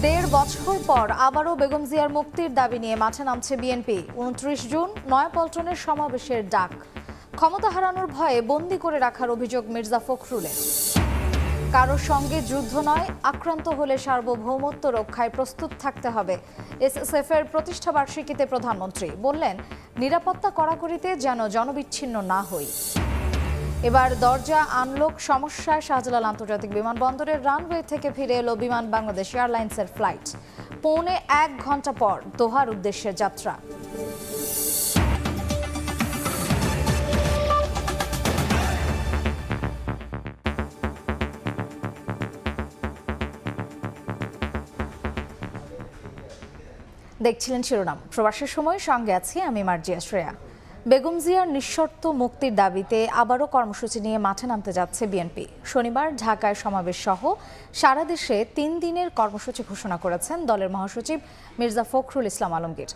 দেড় বছর পর আবারও বেগম জিয়ার মুক্তির দাবি নিয়ে মাঠে নামছে বিএনপি। ২৯ জুন নয়াপল্টনের সমাবেশের ডাক। ক্ষমতা হারানোর ভয়ে বন্দী করে রাখার অভিযোগ মির্জা ফখরুলের। কারোর সঙ্গে যুদ্ধ নয়, আক্রান্ত হলে সার্বভৌমত্ব রক্ষায় প্রস্তুত থাকতে হবে। এসএসএফ এর প্রতিষ্ঠা বার্ষিকীতে প্রধানমন্ত্রী বললেন, নিরাপত্তা কড়াকড়িতে যেন জনবিচ্ছিন্ন না হই। এবার দরজা আনলক সমস্যায় শাহজালাল আন্তর্জাতিক বিমানবন্দরের রানওয়ে থেকে ফিরে এলো বিমান বাংলাদেশ এয়ারলাইন্সের ফ্লাইট। পৌনে ১ ঘন্টা পর দোহার উদ্দেশ্যে যাত্রা। দেখছিলেন শিরোনাম। প্রবাসের সময় সঙ্গে আছি আমি মার্জিয়া শ্রেয়া। বেগম জিয়ার নিঃশর্ত মুক্তির দাবিতে আবারও কর্মসূচি নিয়ে মাঠে নামতে যাচ্ছে বিএনপি। শনিবার ঢাকায় সমাবেশ সহ সারা দেশে ৩ দিনের কর্মসূচি ঘোষণা করেছেন দলের মহাসচিব মির্জা ফখরুল ইসলাম আলমগীর।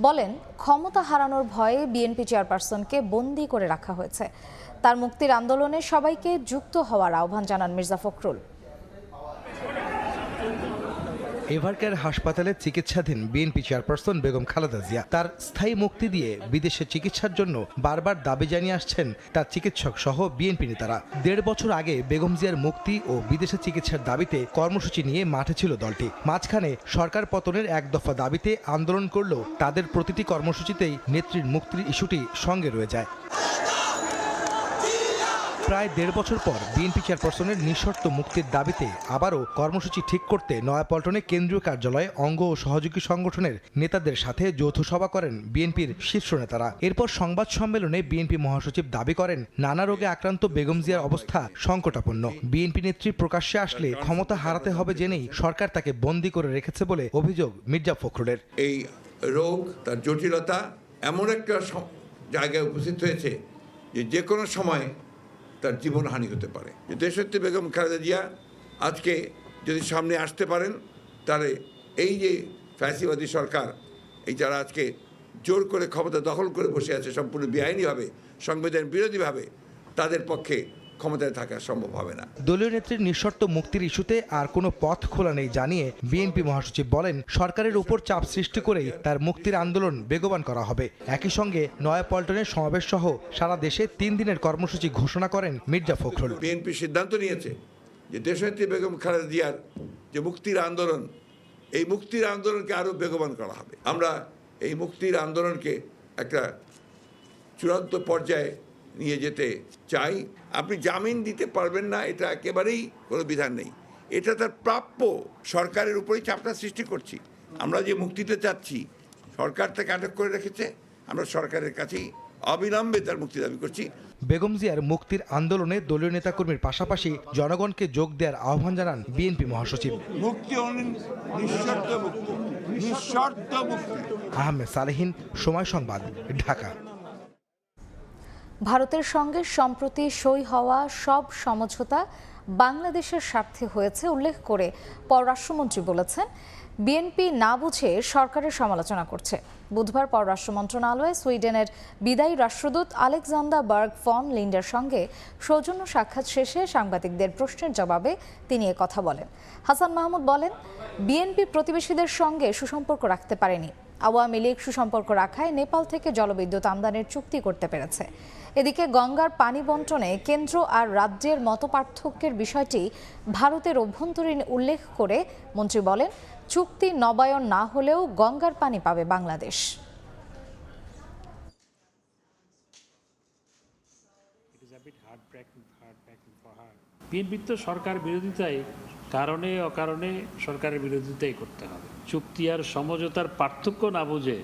বলেন, ক্ষমতা হারানোর ভয়ে বিএনপি চেয়ারপারসনকে বন্দী করে রাখা হয়েছে। তার মুক্তির আন্দোলনে সবাইকে যুক্ত হওয়ার আহ্বান জানান মির্জা ফখরুল। এভারকেয়ার হাসপাতালে চিকিৎসাধীন বিএনপি চেয়ারপারসন বেগম খালেদা জিয়া তার স্থায়ী মুক্তি দিয়ে বিদেশে চিকিৎসার জন্য বারবার দাবি জানিয়ে আসছেন তার চিকিৎসক সহ বিএনপি নেতারা। ১.৫ বছর আগে বেগম জিয়ার মুক্তি ও বিদেশে চিকিৎসার দাবিতে কর্মসূচি নিয়ে মাঠে ছিল দলটি। মাঝখানে সরকার পতনের এক দফা দাবিতে আন্দোলন করলেও তাদের প্রতিটি কর্মসূচিতেই নেত্রীর মুক্তির ইস্যুটি সঙ্গে রয়ে যায়। প্রায় ১.৫ বছর পর বিএনপি চেয়ারপারসনের নিঃশর্ত মুক্তির দাবিতে আবারও কর্মসূচি ঠিক করতে নয়াপল্টনে কেন্দ্রীয় কার্যালয়ে অঙ্গ ও সহযোগী সংগঠনের নেতাদের সাথে যৌথ সভা করেন বিএনপির শীর্ষ নেতারা। এরপর সংবাদ সম্মেলনে বিএনপি মহাসচিব দাবি করেন, নানা রোগে আক্রান্ত বেগম জিয়ার অবস্থা সংকটাপন্ন। বিএনপি নেত্রী প্রকাশ্যে আসলে ক্ষমতা হারাতে হবে জেনেই সরকার তাকে বন্দী করে রেখেছে বলে অভিযোগ মির্জা ফখরুলের। এই রোগ, তার জটিলতা এমন একটা জায়গায় উপস্থিত হয়েছে যে কোনো সময় তার জীবনহানি হতে পারে। দেশনেত্রী বেগম খালেদা জিয়া আজকে যদি সামনে আসতে পারেন, তাহলে এই যে ফ্যাসিবাদী সরকার, এই যারা আজকে জোর করে ক্ষমতা দখল করে বসে আছে সম্পূর্ণ বেআইনিভাবে, সংবিধান বিরোধীভাবে, তাদের পক্ষে ক্ষমতায় থাকা সম্ভব হবে না। দলীয় নেত্রীর নিঃশর্ত মুক্তির ইস্যুতে আর কোনো পথ খোলা নেই জানিয়ে বিএনপি মহাসচিব বলেন, সরকারের উপর চাপ সৃষ্টি করেই তার মুক্তির আন্দোলন বেগবান করা হবে। একই সঙ্গে নয়াপল্টনের সমাবেশ সহ সারা দেশে ৩ দিনের কর্মসূচি ঘোষণা করেন মির্জা ফখরুল। বিএনপি সিদ্ধান্ত নিয়েছে যে দেশনেত্রী বেগম খালেদা জিয়ার যে মুক্তির আন্দোলন, এই মুক্তির আন্দোলনকে আরও বেগবান করা হবে। আমরা এই মুক্তির আন্দোলনকে একটা চূড়ান্ত পর্যায়ে নিয়ে যেতে চাই। আপনি জামিন দিতে পারবেন না, এটা একেবারেই কোনো বিধান নেই। এটা তার প্রাপ্য। সরকারের উপরেই চাপটা সৃষ্টি করছি। আমরা যে মুক্তিটা চাচ্ছি, সরকার তাকে আটক করে রেখেছে, আমরা সরকারের কাছেই অবিলম্বে তার মুক্তি দাবি করছি। বেগম জিয়ার মুক্তির আন্দোলনে দলীয় নেতাকর্মীর পাশাপাশি জনগণকে যোগ দেওয়ার আহ্বান জানান বিএনপি মহাসচিব। আহমেদ সালেহীন, সময় সংবাদ, ঢাকা। ভারতের সঙ্গে সম্প্রতি সই হওয়া সব সমঝোতা বাংলাদেশের স্বার্থে হয়েছে উল্লেখ করে পররাষ্ট্রমন্ত্রী বলেছেন, বিএনপি না বুঝে সরকারের সমালোচনা করছে। বুধবার পররাষ্ট্র মন্ত্রণালয়ে সুইডেনের বিদায়ী রাষ্ট্রদূত আলেকজান্ডার বার্গ ফন লিন্ডের সঙ্গে সৌজন্য সাক্ষাৎ শেষে সাংবাদিকদের প্রশ্নের জবাবে তিনি কথা বলেন। হাসান মাহমুদ বলেন, বিএনপি প্রতিবেশীদের সঙ্গে সুসম্পর্ক রাখতে পারেনি। আওয়ামী লীগ সুসম্পর্ক রাখায় নেপাল থেকে জলবিদ্যুৎ আমদানির চুক্তি করতে পেরেছে। এদিকে গঙ্গার পানি বণ্টনে কেন্দ্র আর রাজ্যের মতপার্থক্যের বিষয়টি ভারতের অভ্যন্তরীণ উল্লেখ করে মন্ত্রী বলেন, চুক্তি নবায়ন না হলেও গঙ্গার পানি পাবে বাংলাদেশ। বিএনপি তো সরকার বিরোধিতায় কারণে অকারণে সরকারের বিরোধিতাই করতে হবে। চুক্তি আর সমঝোতার পার্থক্য না বুঝে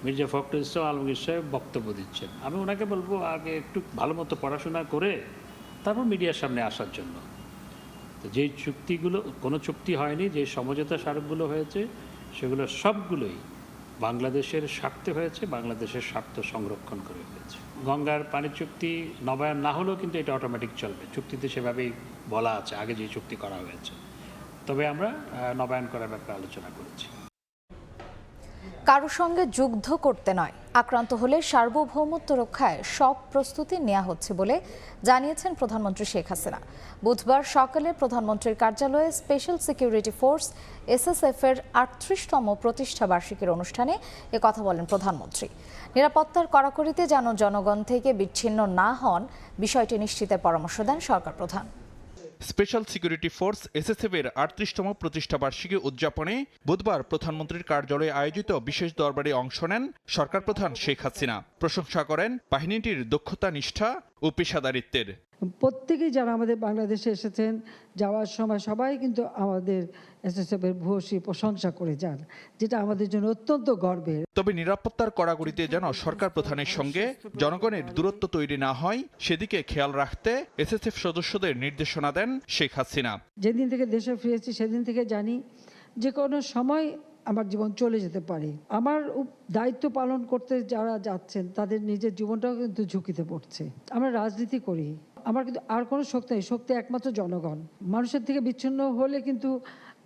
মির্জা ফখরুল ইসলাম আলমগীর সাহেব বক্তব্য দিচ্ছেন। আমি ওনাকে বলবো, আগে একটু ভালো মতো পড়াশোনা করে তারপর মিডিয়ার সামনে আসার জন্য। তো যেই চুক্তিগুলো, কোনো চুক্তি হয়নি, যে সমঝোতা স্মারকগুলো হয়েছে সেগুলো সবগুলোই বাংলাদেশের স্বার্থে হয়েছে, বাংলাদেশের স্বার্থ সংরক্ষণ করে হয়েছে। গঙ্গার পানি চুক্তি নবায়ন না হলেও কিন্তু এটা অটোমেটিক চলবে, চুক্তিতে সেভাবেই বলা আছে আগে যে চুক্তি করা হয়েছে। তবে আমরা নবায়ন করার ব্যাপারে আলোচনা করেছি। কারো সঙ্গে যুদ্ধ করতে নয়, আক্রান্ত হলে সার্বভৌমত্ব রক্ষায় সব প্রস্তুতি নেওয়া হচ্ছে বলে জানিয়েছেন প্রধানমন্ত্রী শেখ হাসিনা। বুধবার সকালে প্রধানমন্ত্রীর কার্যালয়ে স্পেশাল সিকিউরিটি ফোর্স এসএসএফ এর ৩৮তম প্রতিষ্ঠা বার্ষিকীর অনুষ্ঠানে কথা বলেন প্রধানমন্ত্রী। নিরাপত্তার কড়াকড়িতে যেন জনগণ থেকে বিচ্ছিন্ন না হন, বিষয়টি নিশ্চিতের পরামর্শ দেন সরকার প্রধান। স্পেশাল সিকিউরিটি ফোর্স এসএসএফ এর ৩৮তম প্রতিষ্ঠা বার্ষিকী উদযাপনে বুধবার প্রধানমন্ত্রীর কার্যালয়ে আয়োজিত বিশেষ দরবারে অংশ নেন সরকার প্রধান শেখ হাসিনা। প্রশংসা করেন বাহিনীটির দক্ষতা, নিষ্ঠা ও পেশাদারিত্বের। প্রত্যেকেই যারা আমাদের বাংলাদেশে এসেছেন, যাওয়ার সময় সবাই কিন্তু আমাদের এসএসএফ এর ভূয়সী প্রশংসা করে যান, যেটা আমাদের জন্য অত্যন্ত গর্বের। তবে নিরাপত্তার কড়াকড়িতে যেন সরকার প্রধানের সঙ্গে জনগণের দূরত্ব তৈরি না হয়, সেদিকে খেয়াল রাখতে এসএসএফ সদস্যদের নির্দেশনা দেন শেখ হাসিনা। যেদিন থেকে দেশে ফিরেছি সেদিন থেকে জানি যে কোনো সময় আমার জীবন চলে যেতে পারে। আমার দায়িত্ব পালন করতে যারা যাচ্ছেন তাদের নিজের জীবনটাও কিন্তু ঝুঁকিতে পড়ছে। আমরা রাজনীতি করি, আমার কিন্তু আর কোনো শক্তি নেই, শক্তি একমাত্র জনগণ। মানুষের থেকে বিচ্ছিন্ন হলে কিন্তু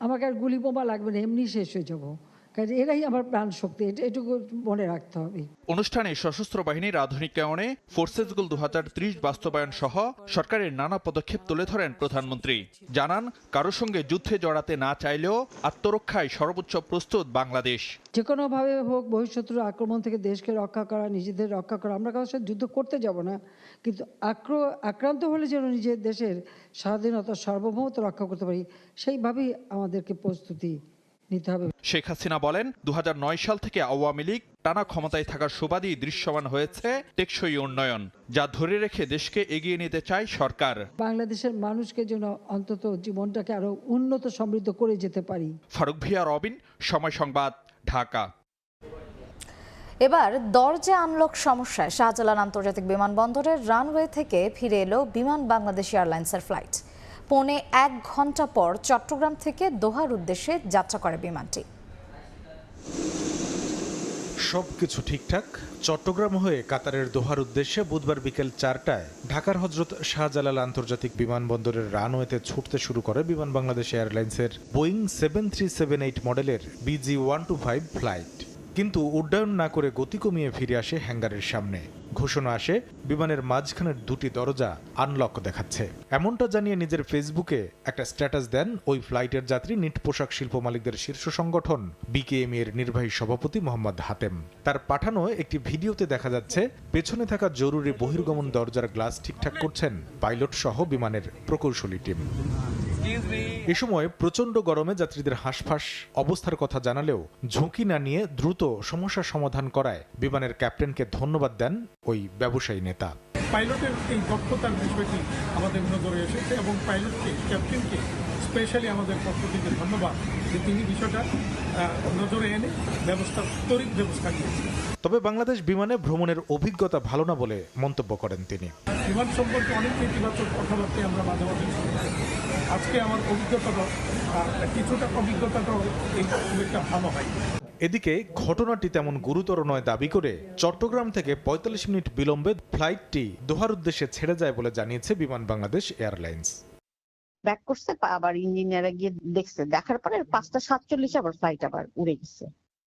আমাকে আর গুলি বোমা লাগবে না, এমনি শেষ হয়ে যাবো। কাজে এরাই আমার প্রাণ শক্তি, এটুকু মনে রাখতে হবে। অনুষ্ঠানে সশস্ত্র বাহিনীর আধুনিকায়নে ফোর্সেস গোল 2030 বাস্তবায়ন সহ সরকারের নানা পদক্ষেপ তুলে ধরেন প্রধানমন্ত্রী। জানান, কারো সঙ্গে যুদ্ধে জড়াতে না চাইলেও আত্মরক্ষায় সর্বোচ্চ প্রস্তুত বাংলাদেশ। যে কোনোভাবে হোক বহিঃশত্রুর আক্রমণ থেকে দেশকে রক্ষা করা, নিজেদের রক্ষা করা। আমরা কারোর সাথে যুদ্ধ করতে যাব না, কিন্তু আক্রান্ত হলে যেন নিজের দেশের স্বাধীনতা, সার্বভৌমত্ব রক্ষা করতে পারি, সেইভাবেই আমাদেরকে প্রস্তুতি নিতে হবে। শেখ হাসিনা বলেন, 2009 সাল থেকে আওয়ামী লীগ টানা ক্ষমতায় থাকার সুবাদই দৃশ্যমান হয়েছে টেকসই উন্নয়ন, যা ধরে রেখে দেশকে এগিয়ে নিতে চায় সরকার। বাংলাদেশের মানুষকে যেন অন্তত জীবনটাকে আরো উন্নত সমৃদ্ধ করে যেতে পারি। ফারুক ভিয়া, রবিন, সময় সংবাদ, ঢাকা। এবার দরজা আনলক সমস্যায় শাহজালাল আন্তর্জাতিক বিমানবন্দরের রানওয়ে থেকে ফিরে এলো বিমান বাংলাদেশ এয়ারলাইন্সের ফ্লাইট। 1.25 ঘন্টা পর চট্টগ্রাম থেকে দোহার উদ্দেশ্যে যাত্রা করে বিমানটি। সবকিছু ঠিকঠাক। চট্টগ্রাম হয়ে কাতারের দোহার উদ্দেশ্যে বুধবার বিকেল 4টায় ঢাকার হজরত শাহজালাল আন্তর্জাতিক বিমানবন্দরের রানওয়েতে ছুটতে শুরু করে বিমান বাংলাদেশ এয়ারলাইন্সের বোয়িং 7378 মডেলের BG125 ফ্লাইট। কিন্তু উড্ডয়ন না করে গতি কমিয়ে ফিরে আসে হ্যাঙ্গারের সামনে। ঘোষণা আসে বিমানের মাঝখানের দুটি দরজা আনলক দেখাচ্ছে। এমনটা জানিয়ে নিজের ফেসবুকে একটা স্ট্যাটাস দেন ওই ফ্লাইটের যাত্রী নিট পোশাক শিল্প মালিকদের শীর্ষ সংগঠন BKM এর নির্বাহী সভাপতি মোহাম্মদ হাতেম। তার পাঠানো একটি ভিডিওতে দেখা যাচ্ছে পেছনে থাকা জরুরি বহির্গমন দরজার গ্লাস ঠিকঠাক করছেন পাইলট সহ বিমানের প্রকৌশলী টিম। এ সময় প্রচণ্ড গরমে যাত্রীদের হাঁসফাঁস অবস্থার কথা জানালেও ঝুঁকি না নিয়ে দ্রুত সমস্যা সমাধান করায় বিমানের ক্যাপ্টেনকে ধন্যবাদ দেন ওই ব্যবসায়ী নেতা। পাইলটের এই দক্ষতার বিষয়টি আমাদের নজরে এসেছে এবং পাইলটকে, ক্যাপ্টেনকে স্পেশালি আমাদের পক্ষ থেকে ধন্যবাদ যে তিনি বিষয়টা নজরে এনে তড়িৎ ব্যবস্থা নিয়েছেন। তবে বাংলাদেশ বিমানে ভ্রমণের অভিজ্ঞতা ভালো না বলে মন্তব্য করেন তিনি। বিমান সম্পর্কে অনেক নেতিবাচক কথাবার্তা আমরা মাঝে মাঝে শুনি। আজকে আমার কিছুটা অভিজ্ঞতাটাও এই খুব একটা ভালো হয়। এদিকে ঘটনাটি তেমন গুরুতর নয় দাবি করে চট্টগ্রাম থেকে 45 মিনিট বিলম্বে ফ্লাইটটি দোহার উদ্দেশ্যে ছেড়ে যায় বলে জানিয়েছে বিমান বাংলাদেশ এয়ারলাইন্স। ব্যাক করছে, আবার ইঞ্জিনিয়াররা গিয়ে দেখছে, দেখার পরে 5:47 আবার ফ্লাইট আবার উড়ে গেছে।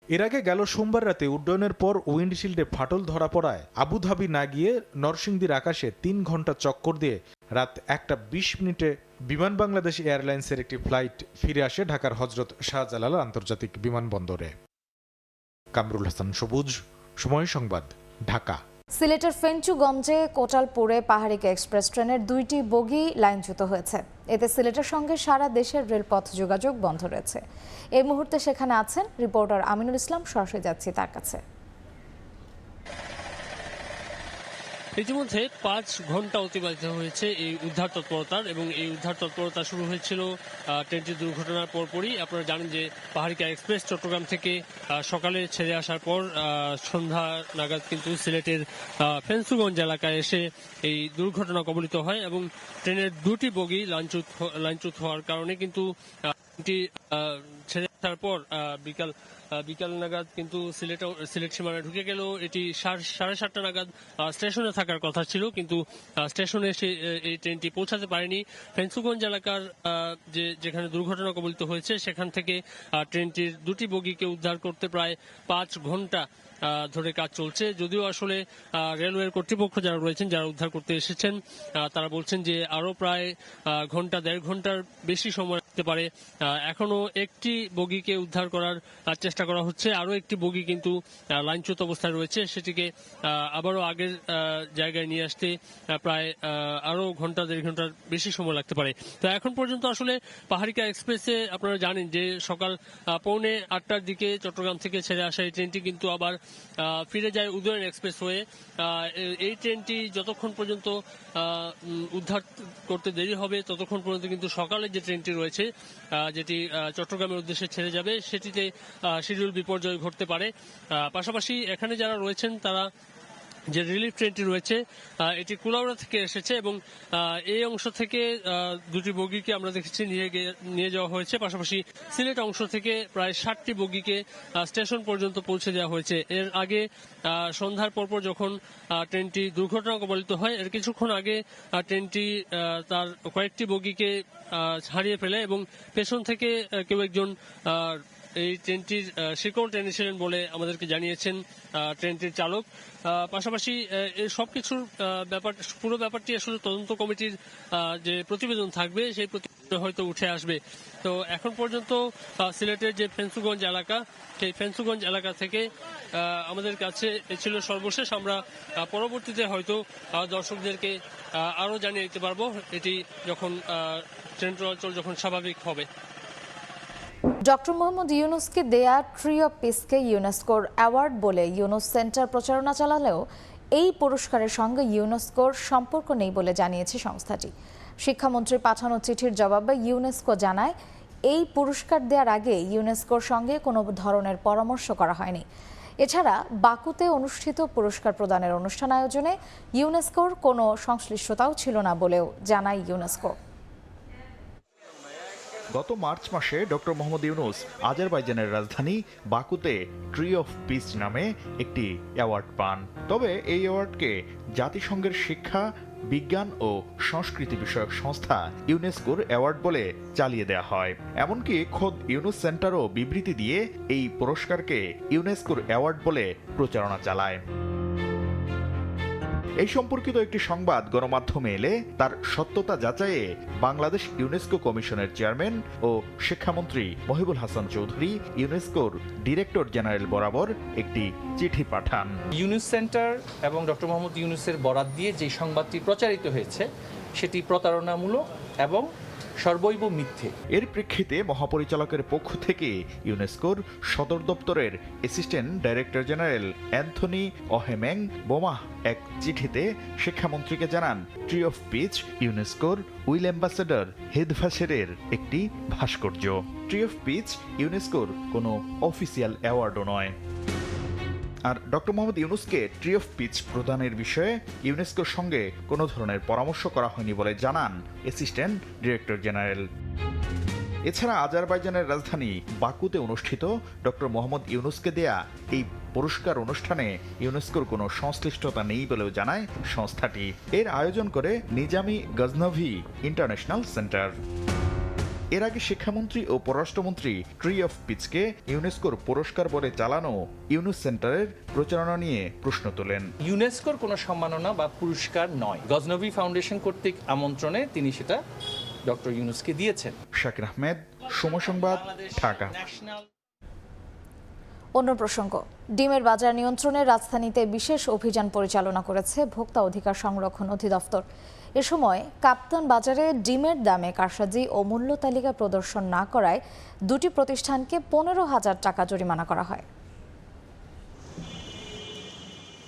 এর আগে গেল সোমবার রাতে উড্ডয়নের পর উইন্ডশিল্ডে ফাটল ধরা পড়ায় আবুধাবি না গিয়ে নরসিংদীর আকাশে 3 ঘন্টা চক্কর দিয়ে রাত 1:20 বিমান বাংলাদেশ এয়ারলাইন্সের একটি ফ্লাইট ফিরে আসে ঢাকার হজরত শাহজালাল আন্তর্জাতিক বিমানবন্দরে। কামরুল হাসান সবুজ, সময় সংবাদ, ঢাকা। সিলেটের ফেঞ্চুগঞ্জে কোটালপুরে পাহাড়িকা এক্সপ্রেস ট্রেনের 2টি বগি লাইনচ্যুত হয়েছে। এতে সিলেটের সঙ্গে সারা দেশের রেলপথ যোগাযোগ বন্ধ রয়েছে। এই মুহূর্তে সেখানে আছেন রিপোর্টার আমিনুল ইসলাম, সরাসরি যাচ্ছি তার কাছে। ইতিমধ্যে 5 ঘন্টা অতিবাহিত হয়েছে এই উদ্ধার তৎপরতার, এবং এই উদ্ধার তৎপরতা শুরু হয়েছিল ট্রেনটি দুর্ঘটনার পরপরই। আপনারা জানেন যে পাহাড়িকা এক্সপ্রেস চট্টগ্রাম থেকে সকালে ছেড়ে আসার পর সন্ধ্যা নাগাদ কিন্তু সিলেটের ফেঞ্চুগঞ্জ এলাকায় এসে এই দুর্ঘটনা কবলিত হয় এবং ট্রেনের 2টি বগি লাইনচ্যুত হওয়ার কারণে কিন্তু ট্রেনটি ছেড়ে আসার পর বিকাল নাগাদ কিন্তু সিলেট সীমানায় ঢুকে গেল। এটি 7:30 নাগাদ স্টেশনে থাকার কথা ছিল, কিন্তু স্টেশনে এসে এই ট্রেনটি পৌঁছাতে পারেনি। ফেন্সুগঞ্জ এলাকার যেখানে দুর্ঘটনা কবলিত হয়েছে সেখান থেকে ট্রেনটির 2টি বগিকে উদ্ধার করতে প্রায় 5 ঘন্টা ধরে কাজ চলছে। যদিও আসলে রেলওয়ের কর্তৃপক্ষ যারা রয়েছেন, যারা উদ্ধার করতে এসেছেন, তারা বলছেন যে আরো প্রায় 1.5 ঘন্টার বেশি সময় লাগতে পারে। এখনো একটি বগিকে উদ্ধার করার চেষ্টা করা হচ্ছে, আরো একটি বগি কিন্তু লাইনচ্যুত অবস্থায় রয়েছে, সেটিকে আবারও আগের জায়গায় নিয়ে আসতে প্রায় আরো 1.5 ঘন্টার বেশি সময় লাগতে পারে। তো এখন পর্যন্ত আসলে পাহাড়িকা এক্সপ্রেসে আপনারা জানেন যে সকাল 7:45টার দিকে চট্টগ্রাম থেকে ছেড়ে আসা এই ট্রেনটি কিন্তু আবার ফিরে যায় উদয়ন এক্সপ্রেস হয়ে। এই ট্রেনটি যতক্ষণ পর্যন্ত উদ্ধার করতে দেরি হবে ততক্ষণ পর্যন্ত কিন্তু সকালে যে ট্রেনটি রয়েছে, যেটি চট্টগ্রামের উদ্দেশ্যে ছেড়ে যাবে, সেটিতে শিডিউল বিপর্যয় ঘটতে পারে। পাশাপাশি এখানে যারা রয়েছেন তারা যে রিলিফ ট্রেনটি রয়েছে এটি কুলাউড়া থেকে এসেছে এবং এই অংশ থেকে 2টি বগিকে আমরা দেখেছি নিয়ে যাওয়া হয়েছে। পাশাপাশি সিলেট অংশ থেকে প্রায় 60টি বগিকে স্টেশন পর্যন্ত পৌঁছে দেওয়া হয়েছে। এর আগে সন্ধ্যার পরপর যখন ট্রেনটি দুর্ঘটনা কবলিত হয়, এর কিছুক্ষণ আগে ট্রেনটি তার কয়েকটি বগিকে হারিয়ে ফেলে এবং পেছন থেকে কেউ একজন এই ট্রেনটির শিকড় টেনেছিলেন বলে আমাদেরকে জানিয়েছেন ট্রেনটির চালক। পাশাপাশি এই সবকিছুর পুরো ব্যাপারটি আসলে তদন্ত কমিটির যে প্রতিবেদন থাকবে সেই প্রতিবেদন হয়তো উঠে আসবে। তো এখন পর্যন্ত সিলেটের যে ফেন্সুগঞ্জ এলাকা, সেই ফেন্সুগঞ্জ এলাকা থেকে আমাদের কাছে ছিল সর্বশেষ। আমরা পরবর্তীতে হয়তো দর্শকদেরকে আরো জানিয়ে দিতে পারবো এটি যখন ট্রেন চলাচল যখন স্বাভাবিক হবে। ডক্টর মোহাম্মদ ইউনূসকে দেয়া ট্রি অফ পিসকে ইউনেস্কোর অ্যাওয়ার্ড বলে ইউনুস সেন্টার প্রচারণা চালালেও এই পুরস্কারের সঙ্গে ইউনেস্কোর সম্পর্ক নেই বলে জানিয়েছে সংস্থাটি। শিক্ষামন্ত্রীর পাঠানো চিঠির জবাবে ইউনেস্কো জানায়, এই পুরস্কার দেওয়ার আগে ইউনেস্কোর সঙ্গে কোনো ধরনের পরামর্শ করা হয়নি। এছাড়া বাকুতে অনুষ্ঠিত পুরস্কার প্রদানের অনুষ্ঠান আয়োজনে ইউনেস্কোর কোনো সংশ্লিষ্টতাও ছিল না বলেও জানায় ইউনেস্কো। গত মার্চ মাসে ডক্টর মোহাম্মদ ইউনূস আজারবাইজানের রাজধানী বাকুতে ট্রি অফ পিস নামে একটি অ্যাওয়ার্ড পান। তবে এই অ্যাওয়ার্ডকে জাতিসংঘের শিক্ষা, বিজ্ঞান ও সংস্কৃতি বিষয়ক সংস্থা ইউনেস্কোর অ্যাওয়ার্ড বলে চালিয়ে দেওয়া হয়। এমনকি খোদ ইউনুস সেন্টারও বিবৃতি দিয়ে এই পুরস্কারকে ইউনেস্কোর অ্যাওয়ার্ড বলে প্রচারণা চালায়। এই সম্পর্কিত একটি সংবাদ গণমাধ্যমে এলে তার সত্যতা যাচাইয়ে বাংলাদেশ ইউনেস্কো কমিশনের চেয়ারম্যান ও শিক্ষামন্ত্রী মহিবুল হাসান চৌধুরী ইউনেস্কোর ডিরেক্টর জেনারেল বরাবর একটি চিঠি পাঠান। ইউনুস সেন্টার এবং ডক্টর মোহাম্মদ ইউনূসের বরাত দিয়ে যে সংবাদটি প্রচারিত হয়েছে সেটি প্রতারণামূলক এবং সর্বৈব মিথ্যে। এর প্রেক্ষিতে মহাপরিচালকের পক্ষ থেকে ইউনেস্কোর সদর দপ্তরের অ্যাসিস্ট্যান্ট ডাইরেক্টর জেনারেল অ্যান্থনি অহেমেং বোমাহ এক চিঠিতে শিক্ষামন্ত্রীকে জানান, ট্রি অফ পিস ইউনেস্কোর উইল অ্যাম্বাসেডর হেদভাসেরের একটি ভাস্কর্য। ট্রি অফ পিস ইউনেস্কোর কোনো অফিসিয়াল অ্যাওয়ার্ডও নয়। আর ডক্টর মোহাম্মদ ইউনূসকে ট্রি অফ পিস প্রদানের বিষয়ে ইউনেস্কোর সঙ্গে কোনো ধরনের পরামর্শ করা হয়নি বলে জানান অ্যাসিস্ট্যান্ট ডিরেক্টর জেনারেল। এছাড়া আজারবাইজানের রাজধানী বাকুতে অনুষ্ঠিত ডক্টর মোহাম্মদ ইউনূসকে দেয়া এই পুরস্কার অনুষ্ঠানে ইউনেস্কোর কোনো সংশ্লিষ্টতা নেই বলেও জানায় সংস্থাটি। এর আয়োজন করে নিজামি গজনভি ইন্টারন্যাশনাল সেন্টার। এর আগে শিক্ষামন্ত্রী ও পররাষ্ট্রমন্ত্রী ট্রি অফ পিসকে ইউনেস্কোর পুরস্কার বলে চালানো ইউনুস সেন্টারের প্রচারণা নিয়ে প্রশ্ন তোলেন। ইউনেস্কোর কোনো সম্মাননা বা পুরস্কার নয়, গজনভি ফাউন্ডেশন কর্তৃক আমন্ত্রণে তিনি সেটা ডক্টর ইউনূসকে দিয়েছেন। শাকির আহমেদ, সময় সংবাদ, ঢাকা। অন্য প্রসঙ্গ, ডিমের বাজার নিয়ন্ত্রণে রাজধানীতে বিশেষ অভিযান পরিচালনা করেছে ভোক্তা অধিকার সংরক্ষণ অধিদপ্তর। এ সময় কাপ্তান বাজারে ডিমের দামে কারসাজি ও মূল্য তালিকা প্রদর্শন না করায় 2টি প্রতিষ্ঠানকে 15,000 টাকা জরিমানা করা হয়।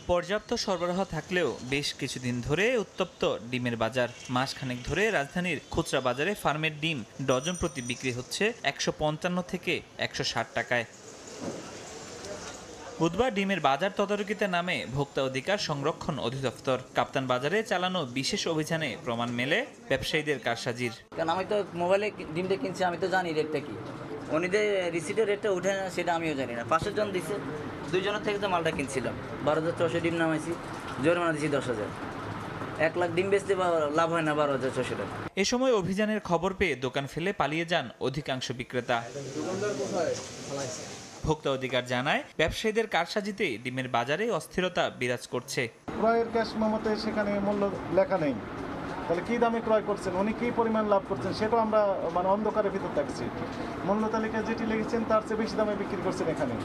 পর্যাপ্ত সরবরাহ থাকলেও বেশ কিছুদিন ধরে উত্তপ্ত ডিমের বাজার। মাসখানেক ধরে রাজধানীর খুচরা বাজারে ফার্মের ডিম ডজন প্রতি বিক্রি হচ্ছে 155 থেকে 160 টাকায়। বুধবার ডিমের বাজার তদারকিতে নামে ভোক্তা অধিকার সংরক্ষণ অধিদপ্তর। কাপ্তান বাজারে চালানো বিশেষ অভিযানে প্রমাণ মেলে ব্যবসায়ীদের কারসাজির। কারণ আমি তো মোবাইলে ডিমটা কিনছি, আমি তো জানি রেটটা কি। উনিদের রিসিটের রেটটা উঠে না সেটা আমিও জানি না। 5 জন দিছে, 2 জনের থেকে তো মালটা কিনছিলাম। 12,600 ডিম নামাইছি, জরিমানা দিছি 10,000। 1 লাখ ডিম বেচতে লাভ হয় না 12,600 টাকা। এ সময় অভিযানের খবর পেয়ে দোকান ফেলে পালিয়ে যান অধিকাংশ বিক্রেতা। ভোক্তা অধিকার জানায়, ব্যবসায়ীদের কারসাজিতে ডিমের বাজারে অস্থিরতা বিরাজ করছে। ক্রয়ের ক্যাশ মেমোতে সেখানে মূল্য লেখা নেই, তাহলে কি দামে ক্রয় করছেন, উনি কি পরিমাণ লাভ করছেন সেটাও আমরা অন্ধকারের ভিতর থাকছি। মূল্য তালিকায় যেটি লিখেছেন তার চেয়ে বেশি দামে বিক্রি করছেন এখানে।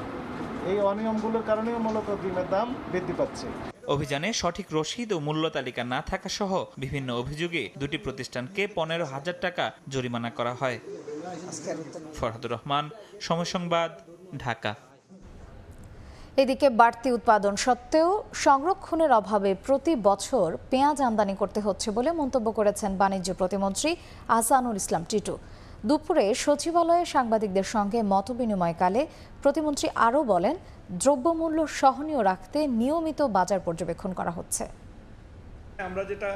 এই অনিয়মগুলোর কারণেও মূলত ডিমের দাম বৃদ্ধি পাচ্ছে। অভিযানে সঠিক রসিদ ও মূল্য তালিকা না থাকা সহ বিভিন্ন অভিযোগে দুটি প্রতিষ্ঠানকে 15,000 টাকা জরিমানা করা হয়। ফরহাদুর রহমান, সময় সংবাদ, ঢাকা। এদিকে বাড়তি উৎপাদন সত্ত্বেও সংরক্ষণের অভাবে প্রতি বছর পেঁয়াজ আমদানি করতে হচ্ছে বলে মন্তব্য করেছেন বাণিজ্য প্রতিমন্ত্রী আহসানুল ইসলাম টিটু। দুপুরে সচিবালয়ে সাংবাদিকদের সঙ্গে মতবিনিময়কালে প্রতিমন্ত্রী আরও বলেন, দ্রব্যমূল্য সহনীয় রাখতে নিয়মিত বাজার পর্যবেক্ষণ করা হচ্ছে। আমরা যেটা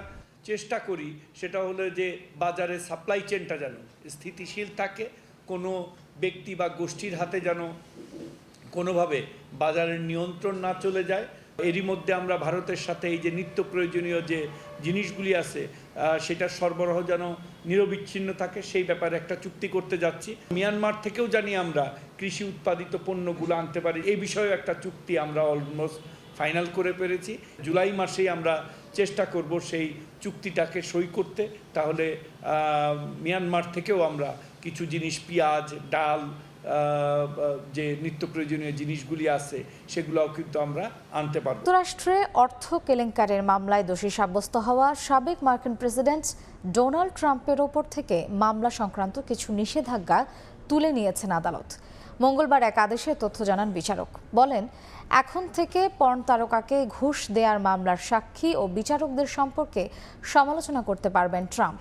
চেষ্টা করি সেটা হলো যে বাজারের সাপ্লাই চেনটা যেন স্থিতিশীল থাকে, কোনো ব্যক্তি বা গোষ্ঠীর হাতে যেন কোনোভাবে বাজারের নিয়ন্ত্রণ না চলে যায়। এরই মধ্যে আমরা ভারতের সাথে এই যে নিত্য প্রয়োজনীয় যে জিনিসগুলি আছে সেটার সরবরাহ যেন নিরবিচ্ছিন্ন থাকে সেই ব্যাপারে একটা চুক্তি করতে যাচ্ছি। মিয়ানমার থেকেও জানি আমরা কৃষি উৎপাদিত পণ্যগুলো আনতে পারি, এই বিষয়েও একটা চুক্তি আমরা অলমোস্ট ফাইনাল করে পেরেছি। জুলাই মাসেই আমরা চেষ্টা করব সেই চুক্তিটাকে সই করতে, তাহলে মিয়ানমার থেকেও আমরা কিছু জিনিস, পেঁয়াজ, ডাল, যে নিত্য প্রয়োজনীয় জিনিসগুলি আছে সেগুলোও কিন্তু আমরা আনতে পারব। যুক্তরাষ্ট্রে অর্থ কেলেঙ্কারির মামলায় দোষী সাব্যস্ত হওয়া সাবেক মার্কিন প্রেসিডেন্ট ডোনাল্ড ট্রাম্পের ওপর থেকে মামলা সংক্রান্ত কিছু নিষেধাজ্ঞা তুলে নিয়েছেন আদালত। মঙ্গলবার এক আদেশে তথ্য জানান বিচারক। বলেন, এখন থেকে পর্ন তারকাকে ঘুষ দেওয়ার মামলার সাক্ষী ও বিচারকদের সম্পর্কে সমালোচনা করতে পারবেন ট্রাম্প।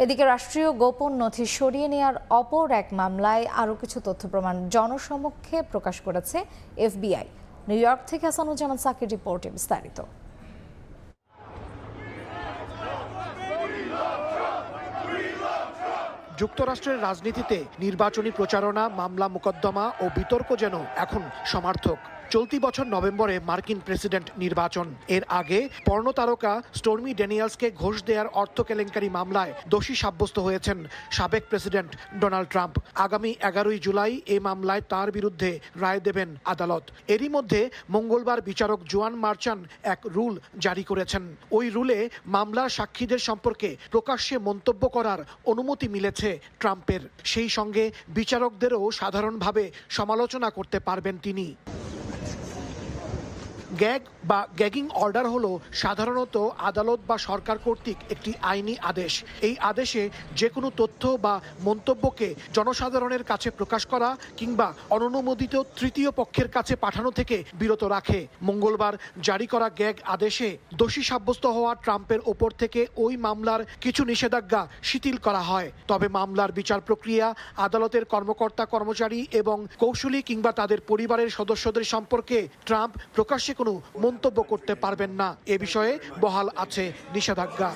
এদিকে রাষ্ট্রীয় গোপন নথি সরিয়ে নেওয়ার অপর এক মামলায় আরও কিছু তথ্য প্রমাণ জনসমক্ষে প্রকাশ করেছে এফবিআই। নিউ ইয়র্ক থেকে হাসানুজ্জামান সাকির রিপোর্টে বিস্তারিত। যুক্তরাষ্ট্রের রাজনীতিতে নির্বাচনী প্রচারণা, মামলা মোকদ্দমা ও বিতর্ক যেন এখন সমার্থক। চলতি বছর নভেম্বরে মার্কিন প্রেসিডেন্ট নির্বাচন। এর আগে পর্ন তারকা স্টর্মি ড্যানিয়েলসকে ঘুষ দেওয়ার অর্থ কেলেঙ্কারি মামলায় দোষী সাব্যস্ত হয়েছেন সাবেক প্রেসিডেন্ট ডোনাল্ড ট্রাম্প। আগামী 11 জুলাই এই মামলায় তার বিরুদ্ধে রায় দেবেন আদালত। এরই মধ্যে মঙ্গলবার বিচারক জোয়ান মার্চান এক রুল জারি করেছেন। ওই রুলে মামলার সাক্ষীদের সম্পর্কে প্রকাশ্যে মন্তব্য করার অনুমতি মিলেছে ট্রাম্পের। সেই সঙ্গে বিচারকদেরও সাধারণভাবে সমালোচনা করতে পারবেন তিনি। গ্যাগ বা গ্যাগিং অর্ডার হলো সাধারণত আদালত বা সরকার কর্তৃক একটি আইনি আদেশ। এই আদেশে যে কোনো তথ্য বা মন্তব্যকে জনসাধারণের কাছে প্রকাশ করা কিংবা অননুমোদিত তৃতীয় পক্ষের কাছে পাঠানো থেকে বিরত রাখে। মঙ্গলবার জারি করা গ্যাগ আদেশে দোষী সাব্যস্ত হওয়া ট্রাম্পের ওপর থেকে ওই মামলার কিছু নিষেধাজ্ঞা শিথিল করা হয়। তবে মামলার বিচার প্রক্রিয়া, আদালতের কর্মকর্তা কর্মচারী এবং কৌশলী কিংবা তাদের পরিবারের সদস্যদের সম্পর্কে ট্রাম্প প্রকাশ্যে কোনো মন্তব্য করতে পারবেন না। এ বিষয়ে বহাল আছে নিষেধাজ্ঞা।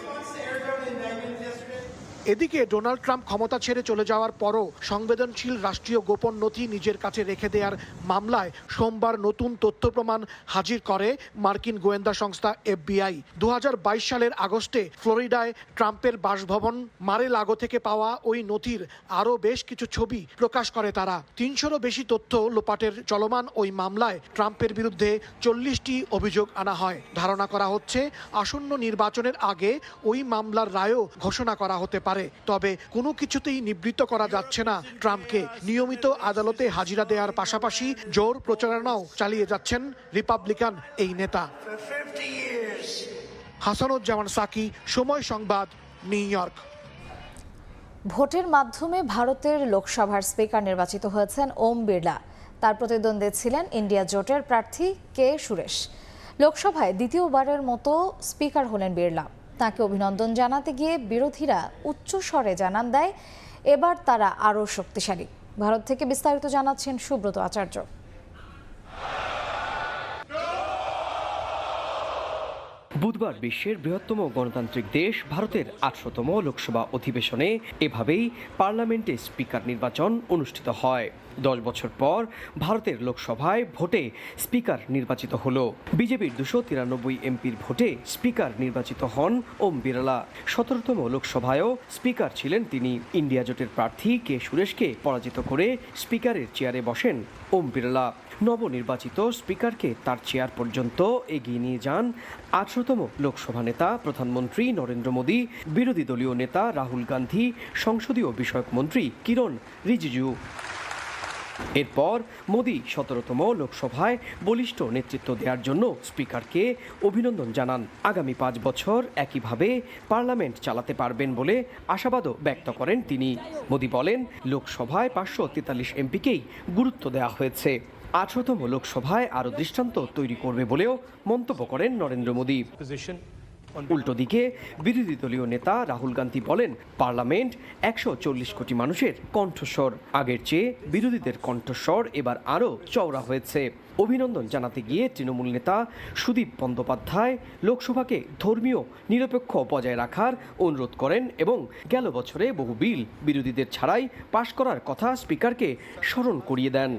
এদিকে ডোনাল্ড ট্রাম্প ক্ষমতা ছেড়ে চলে যাওয়ার পরও সংবেদনশীল রাষ্ট্রীয় গোপন নথি নিজের কাছে রেখে দেওয়ার মামলায় সোমবার নতুন তথ্য প্রমাণ হাজির করে মার্কিন গোয়েন্দা সংস্থা এফবিআই। 2022 সালের আগস্টে ফ্লোরিডায় ট্রাম্পের বাসভবন মার-এ-লাগো থেকে পাওয়া ওই নথির আরও বেশ কিছু ছবি প্রকাশ করে তারা। 300রও বেশি তথ্য লোপাটের চলমান ওই মামলায় ট্রাম্পের বিরুদ্ধে 40টি অভিযোগ আনা হয়। ধারণা করা হচ্ছে আসন্ন নির্বাচনের আগে ওই মামলার রায়ও ঘোষণা করা হতে পারে। তবে কোনো কিছুতেই নিবৃত্ত করা যাচ্ছে না ট্রাম্পকে। নিয়মিত আদালতে হাজিরা দেওয়ার পাশাপাশি জোর প্রচারণাও চালিয়ে যাচ্ছেন রিপাবলিকান এই নেতা। হাসানুজ্জামান সাকি, সময় সংবাদ, নিউ ইয়র্ক। ভোটের মাধ্যমে ভারতের লোকসভার স্পিকার নির্বাচিত হয়েছেন ওম বিড়লা। তার প্রতিদ্বন্দ্বী ছিলেন ইন্ডিয়া জোটের প্রার্থী কে সুরেশ। লোকসভায় দ্বিতীয়বারের মতো স্পিকার হলেন বিড়লা। তাকে অভিনন্দন জানাতে গিয়ে বিরোধীরা উচ্চ স্বরে জানান দেয় এবার তারা আরও শক্তিশালী। ভারত থেকে বিস্তারিত জানাচ্ছেন সুব্রত আচার্য। বুধবার বিশ্বের বৃহত্তম গণতান্ত্রিক দেশ ভারতের ৮০০তম লোকসভা অধিবেশনে এভাবেই পার্লামেন্টে স্পিকার নির্বাচন অনুষ্ঠিত হয়। 10 বছর পর ভারতের লোকসভায় ভোটে স্পিকার নির্বাচিত হল। বিজেপির 293 এমপির ভোটে স্পিকার নির্বাচিত হন ওম বিরলা। 17তম লোকসভায়ও স্পিকার ছিলেন তিনি। ইন্ডিয়া জোটের প্রার্থী কে সুরেশকে পরাজিত করে স্পিকারের চেয়ারে বসেন ওম বিরলা। নবনির্বাচিত স্পিকারকে তার চেয়ার পর্যন্ত এগিয়ে নিয়ে যান 18তম লোকসভা নেতা প্রধানমন্ত্রী নরেন্দ্র মোদী, বিরোধী দলীয় নেতা রাহুল গান্ধী, সংসদীয় বিষয়ক মন্ত্রী কিরণ রিজিজু। এরপর মোদী 17তম লোকসভায় বলিষ্ঠ নেতৃত্ব দেওয়ার জন্য স্পিকারকে অভিনন্দন জানান। আগামী 5 বছর একইভাবে পার্লামেন্ট চালাতে পারবেন বলে আশাবাদও ব্যক্ত করেন তিনি। মোদী বলেন, লোকসভায় 543 এমপিকেই গুরুত্ব দেওয়া হয়েছে। 18তম লোকসভায় আরও দৃষ্টান্ত তৈরি করবে বলেও মন্তব্য করেন নরেন্দ্র মোদী। উল্টো দিকে বিরোধী দলীয় নেতা রাহুল গান্ধী বলেন, পার্লামেন্ট 140 কোটি মানুষের কণ্ঠস্বর। আগের চেয়ে বিরোধীদের কণ্ঠস্বর এবার আরও চওড়া হয়েছে। অভিনন্দন জানাতে গিয়ে তৃণমূল নেতা সুদীপ বন্দ্যোপাধ্যায় লোকসভাকে ধর্মীয় নিরপেক্ষ বজায় রাখার অনুরোধ করেন এবং গেল বছরে বহু বিল বিরোধীদের ছাড়াই পাশ করার কথা স্পিকারকে স্মরণ করিয়ে দেন।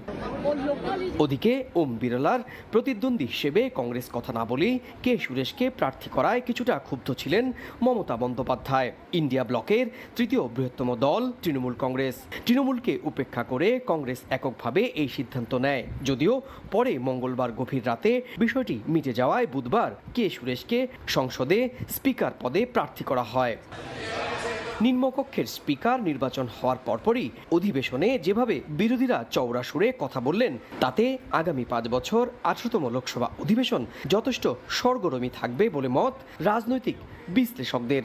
ওদিকে ওম বিরলার প্রতিদ্বন্দ্বী হিসেবে কংগ্রেস কথা না বলেই কে সুরেশকে প্রার্থী করায় কিছুটা ক্ষুব্ধ ছিলেন মমতা বন্দ্যোপাধ্যায়। ইন্ডিয়া ব্লকের তৃতীয় বৃহত্তম দল তৃণমূল কংগ্রেস। তৃণমূলকে উপেক্ষা করে কংগ্রেস এককভাবে এই সিদ্ধান্ত নেয়, যদিও পরে মঙ্গলবার গভীর রাতে বিষয়টি মিটে যাওয়ায় বুধবার কে সুরেশকে সংসদে স্পিকার পদে প্রার্থী করা হয়। নিম্নকক্ষের স্পিকার নির্বাচন হওয়ার পরপরই অধিবেশনে যেভাবে বিরোধীরা চওড়া সুরে কথা বললেন, তাতে আগামী 5 বছর 18তম লোকসভা অধিবেশন যথেষ্ট সরগরমই থাকবে বলে মত রাজনৈতিক বিশ্লেষকদের।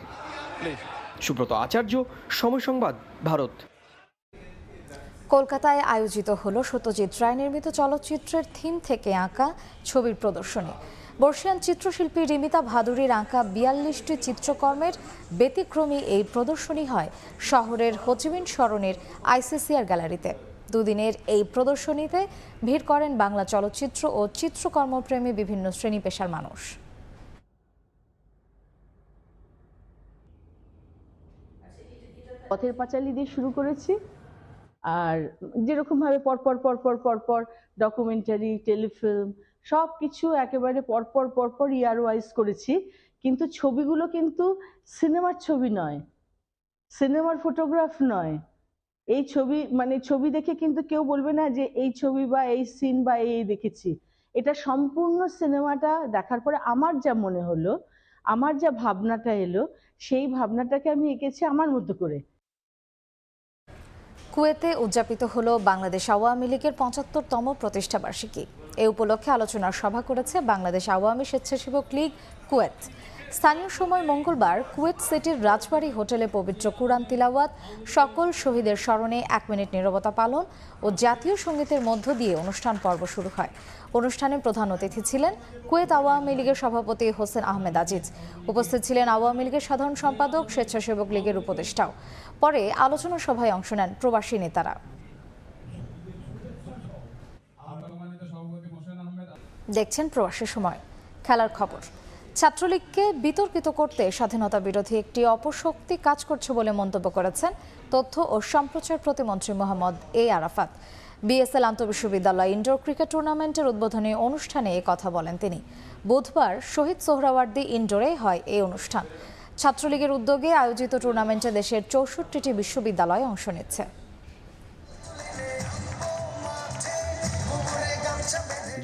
সুব্রত আচার্য, সময় সংবাদ, ভারত। কলকাতায় আয়োজিত হলো সত্যজিৎ রায় নির্মিত চলচ্চিত্রের থিম থেকে আঁকা ছবির প্রদর্শনী। বর্ষিয়ান চিত্রশিল্পী রিমিতা ভাদুরীর আঁকা 42টি চিত্রকর্মের ব্যতিক্রমী এই প্রদর্শনী হয় শহরের হোচিমিন সরণির আইসিসিআর গ্যালারিতে। দুদিনের এই প্রদর্শনীতে ভিড় করেন বাংলা চলচ্চিত্র ও চিত্রকর্মপ্রেমী বিভিন্ন শ্রেণী পেশার মানুষ। পথের পাঁচালী দিয়ে শুরু করেছি, আর যেরকমভাবে পরপর ডকুমেন্টারি, টেলিফিল্ম সব কিছু একেবারে পরপর ইয়ার ওয়াইজ করেছি। কিন্তু ছবিগুলো কিন্তু সিনেমার ছবি নয়, সিনেমার ফটোগ্রাফ নয়। এই ছবি মানে ছবি দেখে কিন্তু কেউ বলবে না যে এই ছবি বা এই সিন বা এই দেখেছি। এটা সম্পূর্ণ সিনেমাটা দেখার পরে আমার যা মনে হলো, আমার যা ভাবনাটা এলো, সেই ভাবনাটাকে আমি এঁকেছি আমার মতো করে। কুয়েতে উদযাপিত হলো বাংলাদেশ আওয়ামী লীগের 75তম প্রতিষ্ঠাবার্ষিকী। এ উপলক্ষে আলোচনার সভা করেছে বাংলাদেশ আওয়ামী স্বেচ্ছাসেবক লীগ কুয়েত। স্থানীয় সময় মঙ্গলবার কুয়েত সিটির রাজবাড়ী হোটেলে পবিত্র কুরআন তিলাওয়াত, সকল শহীদের স্মরণে 1 মিনিট নীরবতা পালন ও জাতীয় সঙ্গীতের মধ্য দিয়ে অনুষ্ঠান পর্ব শুরু হয়। অনুষ্ঠানে প্রধান অতিথি ছিলেন কুয়েত আওয়ামী লীগের সভাপতি হোসেন আহমেদ আজিজ। উপস্থিত ছিলেন আওয়ামী লীগের সাধারণ সম্পাদক, স্বেচ্ছাসেবক লীগের উপদেষ্টাও। পরে আলোচনা সভায় অংশ নেন প্রবাসী নেতারা। দেখছেন প্রবাসী সময়। খেলার খবর। ছাত্রলীগকে বিতর্কিত করতে স্বাধীনতা বিরোধী একটি অপশক্তি কাজ করছে বলে মন্তব্য করেছেন তথ্য ও সম্প্রচার প্রতিমন্ত্রী মোহাম্মদ এ আরাফাত। বিএসএল আন্তঃবিশ্ববিদ্যালয় ইনডোর ক্রিকেট টুর্নামেন্টের উদ্বোধনী অনুষ্ঠানে এ কথা বলেন তিনি। বুধবার শহীদ সোহরাওয়ার্দী ইনডোরে হয় এই অনুষ্ঠান। ছাত্রলীগের উদ্যোগে আয়োজিত টুর্নামেন্টে দেশের 64টি বিশ্ববিদ্যালয় অংশ নিচ্ছে।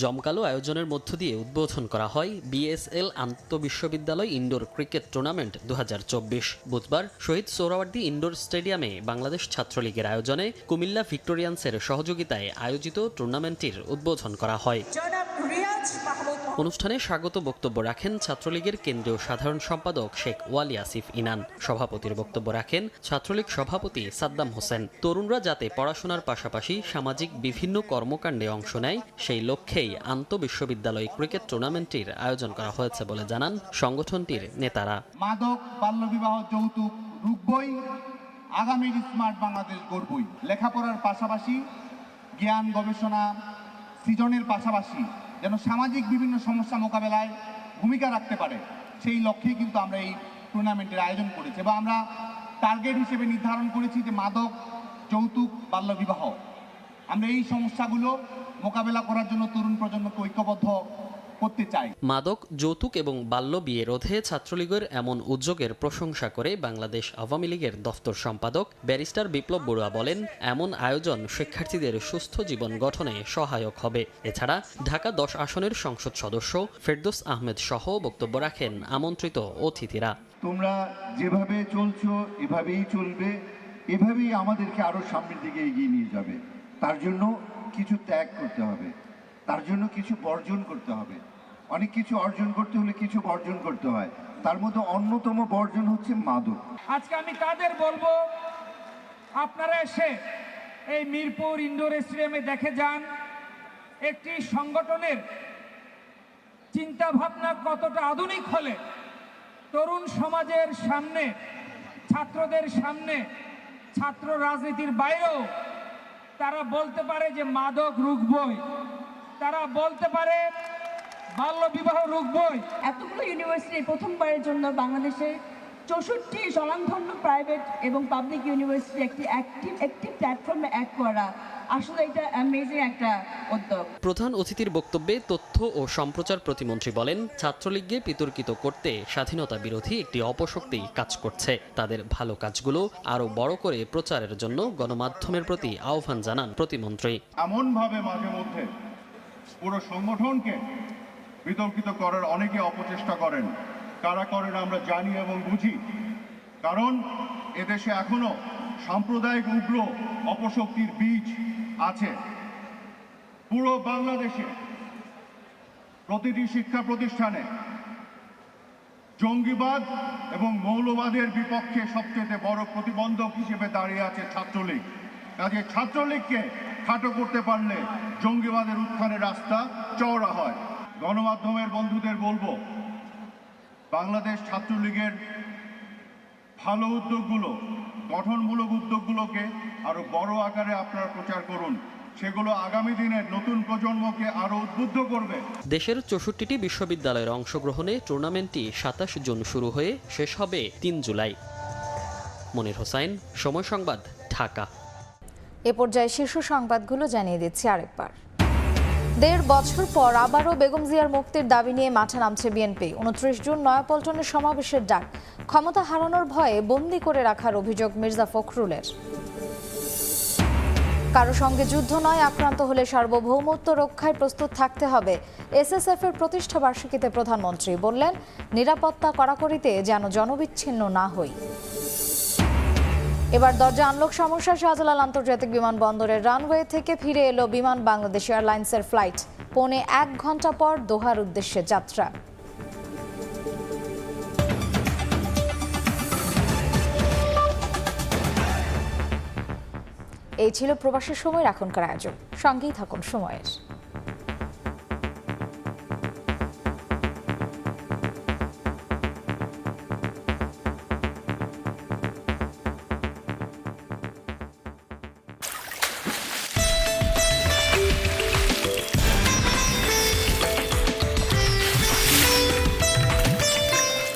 জমকালো আয়োজনের মধ্য দিয়ে উদ্বোধন করা হয় বিএসএল আন্তঃবিশ্ববিদ্যালয় ইনডোর ক্রিকেট টুর্নামেন্ট 2024। বুধবার শহীদ সোহরাওয়ার্দী ইনডোর স্টেডিয়ামে বাংলাদেশ ছাত্রলীগের আয়োজনে কুমিল্লা ভিক্টোরিয়ান্সের সহযোগিতায় আয়োজিত টুর্নামেন্টটির উদ্বোধন করা হয়। অনুষ্ঠানে স্বাগত বক্তব্য রাখেন ছাত্রলীগের কেন্দ্রীয় সাধারণ সম্পাদক শেখ ওয়ালি আসিফ ইনান। সভাপতির বক্তব্য রাখেন ছাত্রলীগ সভাপতি সাদ্দাম হোসেন। তরুণরা যাতে পড়াশোনার পাশাপাশি সামাজিক বিভিন্ন কর্মকাণ্ডে অংশ নেয়, সেই লক্ষ্যেই আন্তঃবিশ্ববিদ্যালয় ক্রিকেট টুর্নামেন্টটির আয়োজন করা হয়েছে বলে জানান সংগঠনটির নেতারা। মাদক, বাল্যবিবাহ, যৌতুক রুখবই, আগামীর স্মার্ট বাংলাদেশ গড়বই। লেখাপড়ার পাশাপাশি জ্ঞান, গবেষণা, সৃজনের পাশাপাশি যেন সামাজিক বিভিন্ন সমস্যা মোকাবেলায় ভূমিকা রাখতে পারে সেই লক্ষ্যেই কিন্তু আমরা এই টুর্নামেন্টের আয়োজন করেছি এবং আমরা টার্গেট হিসেবে নির্ধারণ করেছি যে মাদক, যৌতুক, বাল্যবিবাহ। আমরা এই সমস্যাগুলো মোকাবেলা করার জন্য তরুণ প্রজন্মকে ঐক্যবদ্ধ করতে চাই। মাদক, যৌতুক এবং বাল্য বিয়ে রোধে ছাত্রলীগের এমন উদ্যোগের প্রশংসা করে বাংলাদেশ আওয়ামী লীগের দফতর সম্পাদক ব্যারিস্টার বিপ্লব বড়ুয়া বলেন, এমন আয়োজন শিক্ষার্থীদের সুস্থ জীবন গঠনে সহায়ক হবে। এছাড়া ঢাকা 10 আসনের সংসদ সদস্য ফেরদৌস আহমেদ সহ বক্তব্য রাখেন আমন্ত্রিত অতিথিরা। তোমরা যেভাবে চলছো এভাবেই চলবে, এভাবেই আমাদেরকে আরো সামনের দিকে এগিয়ে নিয়ে যাবে। তার জন্য কিছু ত্যাগ করতে হবে, তার জন্য কিছু বর্জন করতে হবে। অনেক কিছু অর্জন করতে হলে কিছু বর্জন করতে হয়, তার মধ্যে অন্যতম বর্জন হচ্ছে মাদক। আজকে আমি তাদের বলবো, আপনারা এসে এই মিরপুর ইনডোর স্টেডিয়ামে দেখে যান একটি সংগঠনের চিন্তা ভাবনা কতটা আধুনিক হলে তরুণ সমাজের সামনে, ছাত্রদের সামনে, ছাত্র রাজনীতির বাইরেও তারা বলতে পারে যে মাদক রুখবই, তারা বলতে পারে বাল্য বিবাহ রুখবই। এতগুলো ইউনিভার্সিটি প্রথমবারের জন্য বাংলাদেশে 64 স্বনামধন্য প্রাইভেট এবং পাবলিক ইউনিভার্সিটি একটি প্ল্যাটফর্মে এক করা, আসলে এটা অ্যামেজিং একটা উদ্যোগ। প্রধান অতিথির বক্তব্যে তথ্য ও সম্প্রচার প্রতিমন্ত্রী বলেন, ছাত্রলীগকে বিতর্কিত করতে স্বাধীনতা বিরোধী একটি অপশক্তি কাজ করছে। তাদের ভালো কাজগুলো আরো বড় করে প্রচারের জন্য গণমাধ্যমের প্রতি আহ্বান জানান প্রতিমন্ত্রী। এমনভাবে মাঝে মধ্যে পুরো সংগঠনকে বিতর্কিত করার অনেকে অপচেষ্টা করেন। কারা করেন আমরা জানি এবং বুঝি, কারণ এদেশে এখনো সাম্প্রদায়িক উগ্র অপশক্তির বীজ আছে। পুরো বাংলাদেশে প্রতিটি শিক্ষা প্রতিষ্ঠানে জঙ্গিবাদ এবং মৌলবাদের বিপক্ষে সবচেয়ে বড় প্রতিবন্ধক হিসেবে দাঁড়িয়ে আছে ছাত্রলীগ। কাজে ছাত্রলীগকে খাটো করতে পারলে জঙ্গিবাদের উত্থানের রাস্তা চওড়া হয়। গণমাধ্যমের বন্ধুদের বলবো, বাংলাদেশ ছাত্রলীগের ভালো উদ্যোগগুলো, গঠনমূলক উদ্যোগগুলোকে আরো বড় আকারে আপনারা প্রচার করুন। সেগুলো আগামী দিনের নতুন প্রজন্মকে আরো উদ্বুদ্ধ করবে। দেশের 64টি বিশ্ববিদ্যালয়ের অংশগ্রহণে টুর্নামেন্টটি 27 জুন শুরু হয়ে শেষ হবে 3 জুলাই। মনির হোসাইন, সময় সংবাদ, ঢাকা। এ পর্যায়ে শীর্ষ সংবাদগুলো জানিয়ে দিচ্ছি আরেকবার। 1.5 বছর পর আবারও বেগম জিয়ার মুক্তির দাবি নিয়ে মাঠে নামছে বিএনপি। 29 জুন নয়াপল্টনে সমাবেশের ডাক। ক্ষমতা হারানোর ভয়ে বন্দী করে রাখার অভিযোগ মির্জা ফখরুলের। কারো সঙ্গে যুদ্ধ নয়, আক্রান্ত হলে সার্বভৌমত্ব রক্ষায় প্রস্তুত থাকতে হবে। এসএসএফ এর প্রতিষ্ঠা বার্ষিকীতে প্রধানমন্ত্রী বললেন, নিরাপত্তা কড়াকড়িতে যেন জনবিচ্ছিন্ন না হই। এবার দরজা আনলক সমস্যা। শাহজালাল আন্তর্জাতিক বিমানবন্দরের রানওয়ে থেকে ফিরে এলো বিমান বাংলাদেশ এয়ারলাইন্সের ফ্লাইট। 1.25 ঘন্টা পর দোহার উদ্দেশ্যে যাত্রা। এই ছিল প্রবাসের সময়ের এখনকার আয়োজন। সঙ্গেই থাকুন সময়ের।